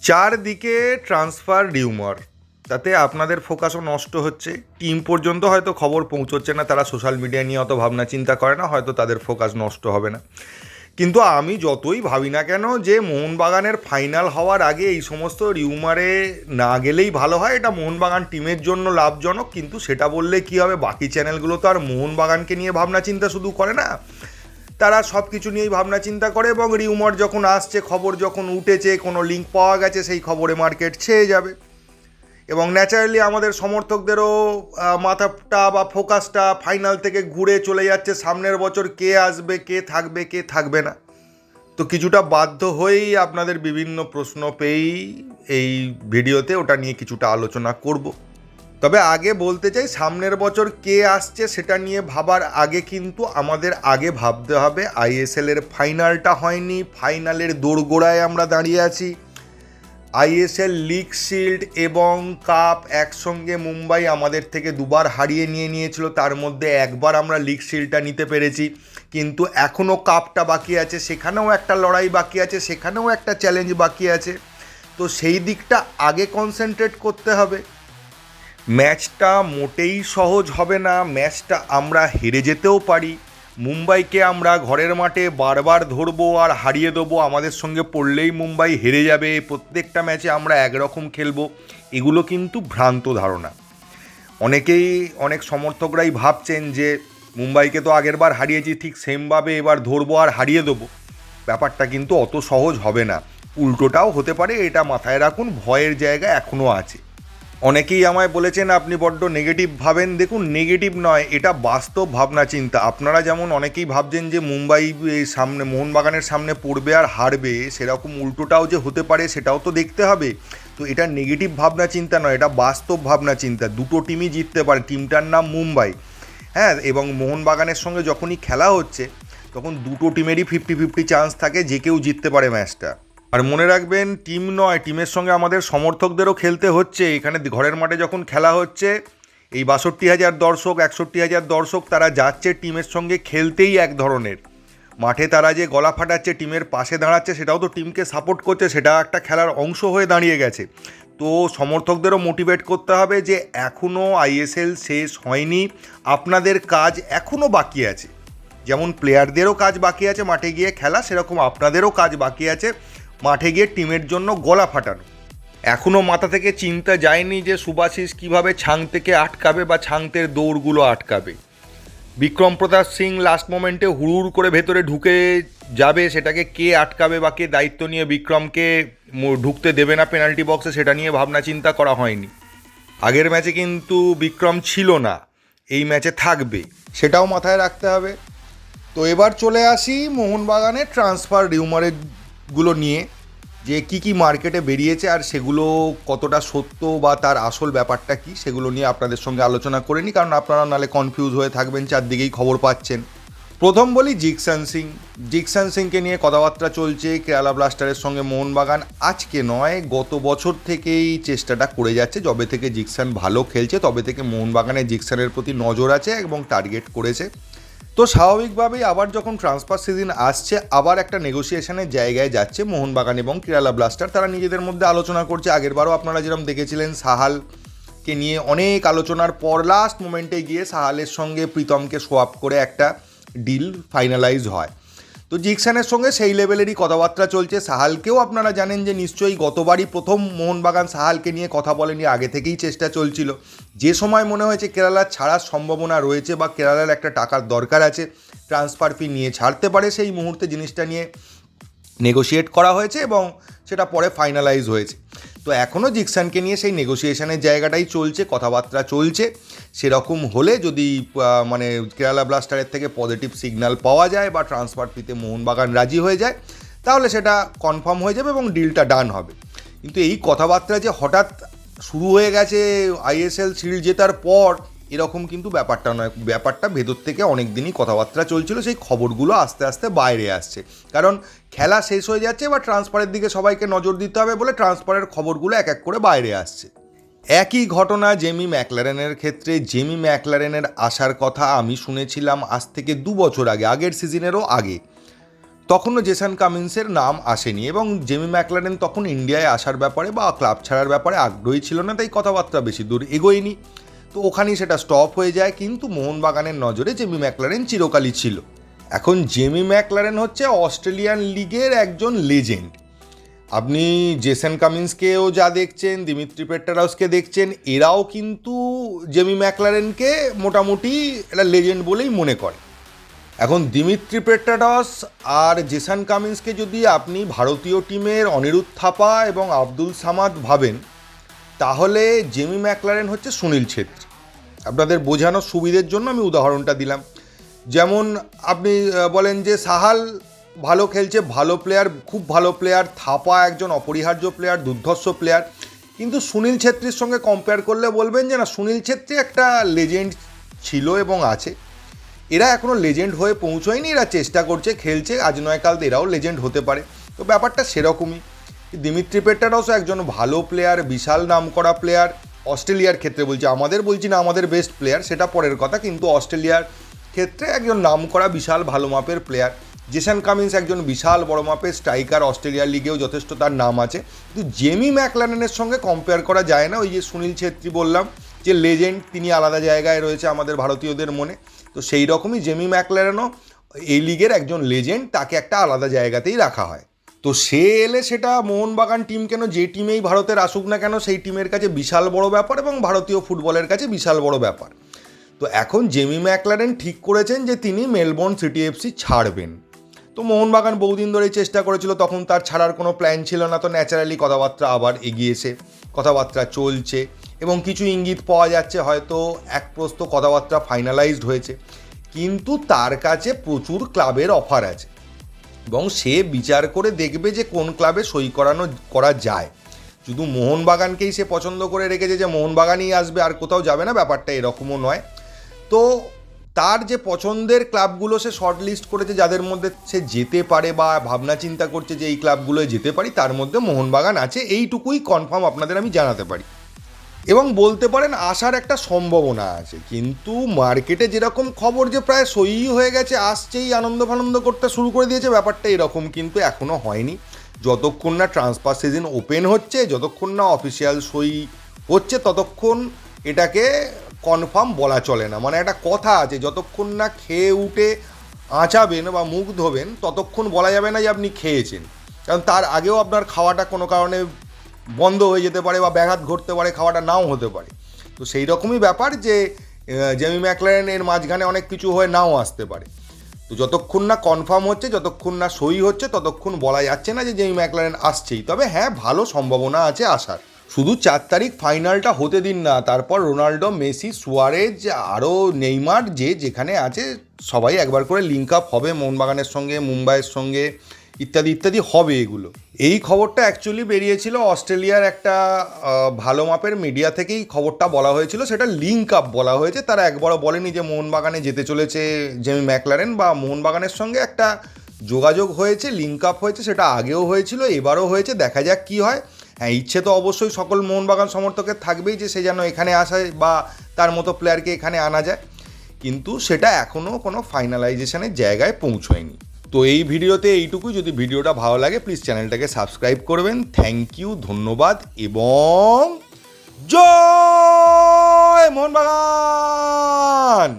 চারদিকে transfer rumour, তাতে আপনাদের ফোকাসও নষ্ট হচ্ছে। টিম পর্যন্ত হয়তো খবর পৌঁছচ্ছে না, তারা সোশ্যাল মিডিয়া নিয়ে অত ভাবনা চিন্তা করে না, হয়তো তাদের ফোকাস নষ্ট হবে না। কিন্তু আমি যতই ভাবি না কেন যে মোহনবাগানের ফাইনাল হওয়ার আগে এই সমস্ত রিউমারে না গেলেই ভালো হয়, এটা মোহনবাগান টিমের জন্য লাভজনক। কিন্তু সেটা বললে কী হবে, বাকি চ্যানেলগুলো তো আর মোহনবাগানকে নিয়ে ভাবনা চিন্তা শুধু করে না, তারা সব কিছু নিয়েই ভাবনা চিন্তা করে এবং রিউমার যখন আসছে, খবর যখন উঠেছে, কোনো লিঙ্ক পাওয়া গেছে, সেই খবরে মার্কেট ছেয়ে যাবে এবং ন্যাচারালি আমাদের সমর্থকদেরও মাথাটা বা ফোকাসটা ফাইনাল থেকে ঘুরে চলে যাচ্ছে সামনের বছর কে আসবে, কে থাকবে, কে থাকবে না। তো কিছুটা বাধ্য হয়েই আপনাদের বিভিন্ন প্রশ্ন পেয়েই এই ভিডিওতে ওটা নিয়ে কিছুটা আলোচনা করব। তবে আগে বলতে চাই, সামনের বছর কে আসছে সেটা নিয়ে ভাবার আগে কিন্তু আমাদের আগে ভাবতে হবে আইএসএলের ফাইনালটা হয়নি, ফাইনালের দোরগোড়ায় আমরা দাঁড়িয়ে আছি। আইএসএল লিগ শিল্ড এবং কাপ একসঙ্গে মুম্বাই আমাদের থেকে দুবার হারিয়ে নিয়েছিল, তার মধ্যে একবার আমরা লিগ শিল্ডটা নিতে পেরেছি, কিন্তু এখনও কাপটা বাকি আছে, সেখানেও একটা লড়াই বাকি আছে, সেখানেও একটা চ্যালেঞ্জ বাকি আছে। তো সেই দিকটা আগে কনসেন্ট্রেট করতে হবে। ম্যাচটা মোটেই সহজ হবে না, ম্যাচটা আমরা হেরে যেতেও পারি। মুম্বাইকে আমরা ঘরের মাঠে বারবার ধরবো আর হারিয়ে দেবো, আমাদের সঙ্গে পড়লেই মুম্বাই হেরে যাবে, প্রত্যেকটা ম্যাচে আমরা একরকম খেলবো, এগুলো কিন্তু ভ্রান্ত ধারণা। অনেক সমর্থকরাই ভাবছেন যে মুম্বাইকে তো আগের বার হারিয়েছি, ঠিক সেমভাবে এবার ধরবো আর হারিয়ে দেবো। ব্যাপারটা কিন্তু অত সহজ হবে না, উল্টোটাও হতে পারে, এটা মাথায় রাখুন, ভয়ের জায়গা এখনও আছে। অনেকেই আমায় বলেছেন আপনি বড্ড নেগেটিভ ভাবেন। দেখুন, নেগেটিভ নয়, এটা বাস্তব ভাবনা চিন্তা। আপনারা যেমন অনেকেই ভাবছেন যে মুম্বাই সামনে মোহনবাগানের সামনে পড়বে আর হারবে, সেরকম উল্টোটাও যে হতে পারে সেটাও তো দেখতে হবে। তো এটা নেগেটিভ ভাবনা চিন্তা নয়, এটা বাস্তব ভাবনা চিন্তা। দুটো টিমই জিততে পারে, টিমটার নাম মুম্বাই, হ্যাঁ, এবং মোহনবাগানের সঙ্গে যখনই খেলা হচ্ছে তখন দুটো টিমেরই 50-50 চান্স থাকে যে কেউ জিততে পারে ম্যাচটা। আর মনে রাখবেন, টিম নয়, টিমের সঙ্গে আমাদের সমর্থকদেরও খেলতে হচ্ছে। এখানে ঘরের মাঠে যখন খেলা হচ্ছে, এই 62,000 দর্শক, 61,000 দর্শক, তারা যাচ্ছে টিমের সঙ্গে খেলতেই এক ধরনের। মাঠে তারা যে গলা ফাটাচ্ছে, টিমের পাশে দাঁড়াচ্ছে, সেটাও তো টিমকে সাপোর্ট করছে, সেটা একটা খেলার অংশ হয়ে দাঁড়িয়ে গেছে। তো সমর্থকদেরও মোটিভেট করতে হবে যে এখনও আইএসএল শেষ হয়নি, আপনাদের কাজ এখনও বাকি আছে। যেমন প্লেয়ারদেরও কাজ বাকি আছে মাঠে গিয়ে খেলা, সেরকম আপনাদেরও কাজ বাকি আছে মাঠে গিয়ে টিমের জন্য গলা ফাটানো। এখনও মাথা থেকে চিন্তা যায়নি যে সুভাশিস কীভাবে ছাংতেকে আটকাবে বা ছাংতের দৌড়গুলো আটকাবে। বিক্রম প্রতাপ সিং লাস্ট মোমেন্টে হুড়ুড় করে ভেতরে ঢুকে যাবে, সেটাকে কে আটকাবে বা কে দায়িত্ব নিয়ে বিক্রমকে ঢুকতে দেবে না পেনাল্টি বক্সে, সেটা নিয়ে ভাবনা চিন্তা করা হয়নি। আগের ম্যাচে কিন্তু বিক্রম ছিল না, এই ম্যাচে থাকবে, সেটাও মাথায় রাখতে হবে। তো এবার চলে আসি মোহনবাগানের ট্রান্সফার রিউমারগুলো নিয়ে, যে কি মার্কেটে বেরিয়েছে আর সেগুলো কতটা সত্য বা তার আসল ব্যাপারটা কি, সেগুলো নিয়ে আপনাদের সঙ্গে আলোচনা করে নিই, কারণ আপনারা নাহলে কনফিউজ হয়ে থাকবেন, চারদিকেই খবর পাচ্ছেন। প্রথম বলি জিকসান সিংকে নিয়ে কথাবার্তা চলছে। কেরালা ব্লাস্টারের সঙ্গে মোহনবাগান আজকে নয়, গত বছর থেকেই চেষ্টাটা করে যাচ্ছে। যবে থেকে জিকসান ভালো খেলছে তবে থেকে মোহনবাগানের জিকসানের প্রতি নজর আছে এবং টার্গেট করেছে। তো স্বাভাবিকভাবেই আবার যখন ট্রান্সফার সিজন আসছে, আবার একটা নেগোসিয়েশনের জায়গায় যাচ্ছে মোহনবাগান এবং কেরালা ব্লাস্টার। তারা নিজেদের মধ্যে আলোচনা করছে। আগেরবারও আপনারা যেরকম দেখেছিলেন, সাহালকে নিয়ে অনেক আলোচনার পর লাস্ট মোমেন্টে গিয়ে সাহালের সঙ্গে প্রীতমকে সোয়াপ করে একটা ডিল ফাইনালাইজ হয়। তো জিকসানের সঙ্গে সেই লেভেলেরই কথাবার্তা চলছে। সাহালকেও আপনারা জানেন যে নিশ্চয়ই গতবারই প্রথম মোহনবাগান সাহালকে নিয়ে কথা বলেনি, আগে থেকেই চেষ্টা চলছিল। যে সময় মনে হয়েছে কেরালার ছাড়ার সম্ভাবনা রয়েছে বা কেরালার একটা টাকার দরকার আছে, ট্রান্সফার ফি নিয়ে ছাড়তে পারে, সেই মুহূর্তে জিনিসটা নিয়ে নেগোশিয়েট করা হয়েছে এবং সেটা পরে ফাইনালাইজ হয়েছে। তো এখনও জিকসানকে নিয়ে সেই নেগোসিয়েশনের জায়গাটাই চলছে, কথাবার্তা চলছে। সেরকম হলে যদি মানে কেরালা ব্লাস্টারের থেকে পজিটিভ সিগন্যাল পাওয়া যায় বা ট্রান্সফার ফিতে মোহনবাগান রাজি হয়ে যায়, তাহলে সেটা কনফার্ম হয়ে যাবে এবং ডিলটা ডান হবে। কিন্তু এই কথাবার্তা যে হঠাৎ শুরু হয়ে গেছে আইএসএল শিল্ড জেতার পর, এরকম কিন্তু ব্যাপারটা নয়। ব্যাপারটা ভেতর থেকে অনেক দিনই কথাবার্তা চলছিল, সেই খবরগুলো আস্তে আস্তে বাইরে আসছে। কারণ খেলা শেষ হয়ে যাচ্ছে বা ট্রান্সফারের দিকে সবাইকে নজর দিতে হবে বলে ট্রান্সফারের খবরগুলো এক এক করে বাইরে আসছে। একই ঘটনা জেমি ম্যাকলারেনের ক্ষেত্রে। জেমি ম্যাকলারেনের আসার কথা আমি শুনেছিলাম আজ থেকে 2 বছর আগে, আগের সিজনেরও আগে। তখনও জেসন কামিন্সের নাম আসেনি এবং জেমি ম্যাকলারেন তখন ইন্ডিয়ায় আসার ব্যাপারে বা ক্লাব ছাড়ার ব্যাপারে আগ্রহী ছিল না, তাই কথাবার্তা বেশি দূর এগোয়নি। তো ওখানেই সেটা স্টপ হয়ে যায়, কিন্তু মোহনবাগানের নজরে জেমি ম্যাকলারেন চিরকালই ছিল। এখন জেমি ম্যাকলারেন হচ্ছে অস্ট্রেলিয়ান লিগের একজন লেজেন্ড। আপনি জেসন কামিন্সকেও যা দেখছেন, দিমিত্রি পেট্টারাউসকে দেখছেন, এরাও কিন্তু জেমি ম্যাকলারেনকে মোটামুটি একটা লেজেন্ড বলেই মনে করে। এখন দিমিত্রি পেট্টারাউস আর জেসন কামিন্সকে যদি আপনি ভারতীয় টিমের অনিরুদ্ধ থাপা এবং আব্দুল সামাদ ভাবেন, তাহলে জেমি ম্যাকলারেন হচ্ছে সুনীল ছেত্রী। আপনাদের বোঝানোর সুবিধের জন্য আমি উদাহরণটা দিলাম। যেমন আপনি বলেন যে সাহাল ভালো খেলছে, ভালো প্লেয়ার, খুব ভালো প্লেয়ার, থাপা একজন অপরিহার্য প্লেয়ার, দুর্ধর্ষ প্লেয়ার, কিন্তু সুনীল ছেত্রীর সঙ্গে কম্পেয়ার করলে বলবেন যে না, সুনীল ছেত্রী একটা লেজেন্ড ছিল এবং আছে, এরা এখনও লেজেন্ড হয়ে পৌঁছয়নি, এরা চেষ্টা করছে, খেলছে, আজ নয় কাল এরাও লেজেন্ড হতে পারে। তো ব্যাপারটা সেরকমই। দিমিত্রি পেট্টারাউসও একজন ভালো প্লেয়ার, বিশাল নামকরা প্লেয়ার, অস্ট্রেলিয়ার ক্ষেত্রে বলছি, আমাদের বলছি না আমাদের বেস্ট প্লেয়ার, সেটা পরের কথা, কিন্তু অস্ট্রেলিয়ার ক্ষেত্রে একজন নামকরা বিশাল ভালো মাপের প্লেয়ার। জেসন কামিন্স একজন বিশাল বড় মাপের স্ট্রাইকার, অস্ট্রেলিয়ার লিগেও যথেষ্ট তার নাম আছে, কিন্তু জেমি ম্যাকলারেনের সঙ্গে কম্পেয়ার করা যায় না। ওই যে সুনীল ছেত্রী বললাম যে লেজেন্ড, তিনি আলাদা জায়গায় রয়েছে আমাদের ভারতীয়দের মনে, তো সেই রকমই জেমি ম্যাকলারেনও এই লিগের একজন লেজেন্ড, তাকে একটা আলাদা জায়গাতেই রাখা হয়। তো সে এলে সেটা মোহনবাগান টিম কেন, যে টিমেই ভারতের আসুক না কেন, সেই টিমের কাছে বিশাল বড় ব্যাপার এবং ভারতীয় ফুটবলের কাছে বিশাল বড় ব্যাপার। তো এখন জেমি ম্যাকলারেন ঠিক করেছেন যে তিনি মেলবোর্ন সিটি এফসি ছাড়বেন। তো মোহনবাগান বহুদিন ধরেই চেষ্টা করেছিল, তখন তার ছাড়ার কোনো প্ল্যান ছিল না, তো ন্যাচারালি কথাবার্তা আবার এগিয়েছে, কথাবার্তা চলছে এবং কিছু ইঙ্গিত পাওয়া যাচ্ছে হয়তো এক প্রস্ত কথাবার্তা ফাইনালাইজড হয়েছে, কিন্তু তার কাছে প্রচুর ক্লাবের অফার আছে এবং সে বিচার করে দেখবে যে কোন ক্লাবে সই করা যায়। শুধু মোহনবাগানকেই সে পছন্দ করে রেখেছে যে মোহনবাগানই আসবে, আর কোথাও যাবে না, ব্যাপারটা এরকমও নয়। তো তার যে পছন্দের ক্লাবগুলো সে শর্ট লিস্ট করেছে, যাদের মধ্যে সে যেতে পারে বা ভাবনা চিন্তা করছে যে এই ক্লাবগুলোয় যেতে পারি, তার মধ্যে মোহনবাগান আছে, এইটুকুই কনফার্ম আপনাদের আমি জানাতে পারি। এবং বলতে পারেন আসার একটা সম্ভাবনা আছে, কিন্তু মার্কেটে যেরকম খবর যে প্রায় সই হয়ে গেছে, আসছেই, আনন্দ ফানন্দ করতে শুরু করে দিয়েছে, ব্যাপারটা এরকম কিন্তু এখনও হয়নি। যতক্ষণ না ট্রান্সফার সিজন ওপেন হচ্ছে, যতক্ষণ না অফিসিয়াল সই হচ্ছে, ততক্ষণ এটাকে কনফার্ম বলা চলে না। মানে একটা কথা আছে, যতক্ষণ না খেয়ে উঠে আঁচাবেন বা মুখ ধোবেন, ততক্ষণ বলা যাবে না যে আপনি খেয়েছেন, কারণ তার আগেও আপনার খাওয়াটা কোনো কারণে বন্ধ হয়ে যেতে পারে বা ব্যাঘাত ঘটতে পারে, খাওয়াটা নাও হতে পারে। তো সেই রকমই ব্যাপার যে জেমি ম্যাকলারেনের মাঝখানে অনেক কিছু হয়ে নাও আসতে পারে। তো যতক্ষণ না কনফার্ম হচ্ছে, যতক্ষণ না সই হচ্ছে, ততক্ষণ বলা যাচ্ছে না যে জেমি ম্যাকলারেন আসছেই। তবে হ্যাঁ, ভালো সম্ভাবনা আছে আসার। শুধু 4 তারিখ ফাইনালটা হতে দিন না, তারপর রোনাল্ডো, মেসি, সুয়ারেজ, আরও নেইমার, যে যেখানে আছে সবাই একবার করে লিঙ্ক আপ হবে মোহনবাগানের সঙ্গে, মুম্বাইয়ের সঙ্গে, ইত্যাদি ইত্যাদি হবে এগুলো। এই খবরটা অ্যাকচুয়ালি বেরিয়েছিল অস্ট্রেলিয়ার একটা ভালো মাপের মিডিয়া থেকেই খবরটা বলা হয়েছিল, সেটা লিঙ্ক আপ বলা হয়েছে। তারা একবারও বলেনি যে মোহনবাগানে যেতে চলেছে জেমি ম্যাকলারেন, বা মোহনবাগানের সঙ্গে একটা যোগাযোগ হয়েছে, লিঙ্ক আপ হয়েছে, সেটা আগেও হয়েছিল, এবারও হয়েছে, দেখা যাক কী হয়। হ্যাঁ, ইচ্ছে তো অবশ্যই সকল মোহনবাগান সমর্থকের থাকবেই যে সে যেন এখানে আসে বা তার মতো প্লেয়ারকে এখানে আনা যায়, কিন্তু সেটা এখনও কোনো ফাইনালাইজেশনের জায়গায় পৌঁছয়নি। তো এই ভিডিওতে এইটুকুই। যদি ভিডিওটা ভালো লাগে প্লিজ চ্যানেলটাকে সাবস্ক্রাইব করবেন। থ্যাংক ইউ, ধন্যবাদ এবং জয় মোহনবাগান।